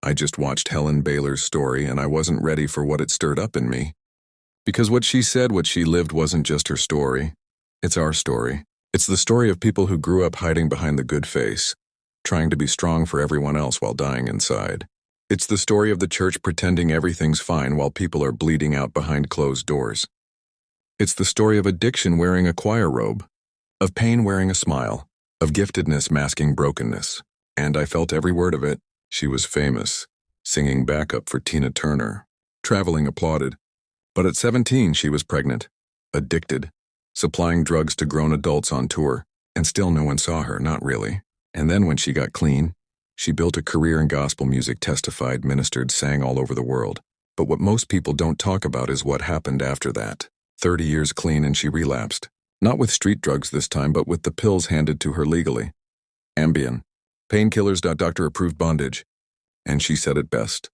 I just watched Helen Baylor's story and I wasn't ready for what it stirred up in me. Because what she said, what she lived wasn't just her story. It's our story. It's the story of people who grew up hiding behind the good face, trying to be strong for everyone else while dying inside. It's the story of the church pretending everything's fine while people are bleeding out behind closed doors. It's the story of addiction wearing a choir robe, of pain wearing a smile, of giftedness masking brokenness. And I felt every word of it. She was famous, singing backup for Tina Turner, traveling applauded. But at 17, she was pregnant, addicted, supplying drugs to grown adults on tour, and still no one saw her, not really. And then when she got clean, she built a career in gospel music, testified, ministered, sang all over the world. But what most people don't talk about is what happened after that. 30 years clean and she relapsed. Not with street drugs this time, but with the pills handed to her legally. Ambien. Painkillers. Doctor-approved bondage. And she said it best.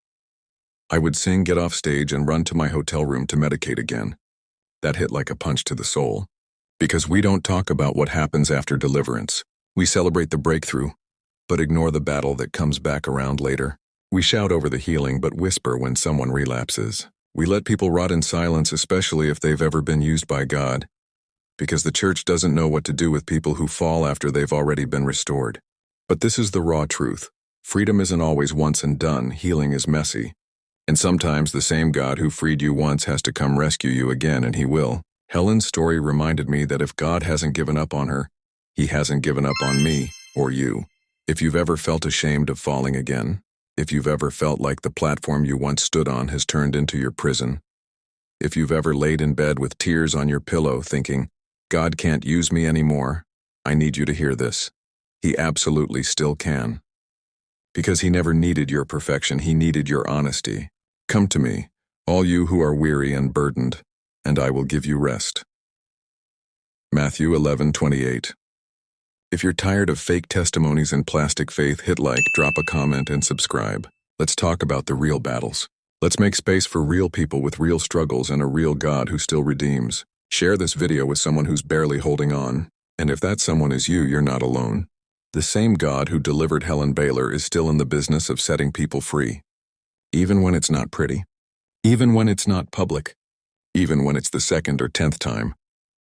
I would sing, get off stage, and run to my hotel room to medicate again. That hit like a punch to the soul. Because we don't talk about what happens after deliverance. We celebrate the breakthrough, but ignore the battle that comes back around later. We shout over the healing, but whisper when someone relapses. We let people rot in silence, especially if they've ever been used by God. Because the church doesn't know what to do with people who fall after they've already been restored. But this is the raw truth. Freedom isn't always once and done. Healing is messy. And sometimes the same God who freed you once has to come rescue you again, and he will. Helen's story reminded me that if God hasn't given up on her, he hasn't given up on me or you. If you've ever felt ashamed of falling again, if you've ever felt like the platform you once stood on has turned into your prison, if you've ever laid in bed with tears on your pillow thinking, God can't use me anymore, I need you to hear this. He absolutely still can. Because he never needed your perfection, he needed your honesty. Come to me, all you who are weary and burdened, and I will give you rest. Matthew 11:28. If you're tired of fake testimonies and plastic faith, hit like, drop a comment, and subscribe. Let's talk about the real battles. Let's make space for real people with real struggles and a real God who still redeems. Share this video with someone who's barely holding on. And if that someone is you, you're not alone. The same God who delivered Helen Baylor is still in the business of setting people free. Even when it's not pretty. Even when it's not public. Even when it's the second or 10th time.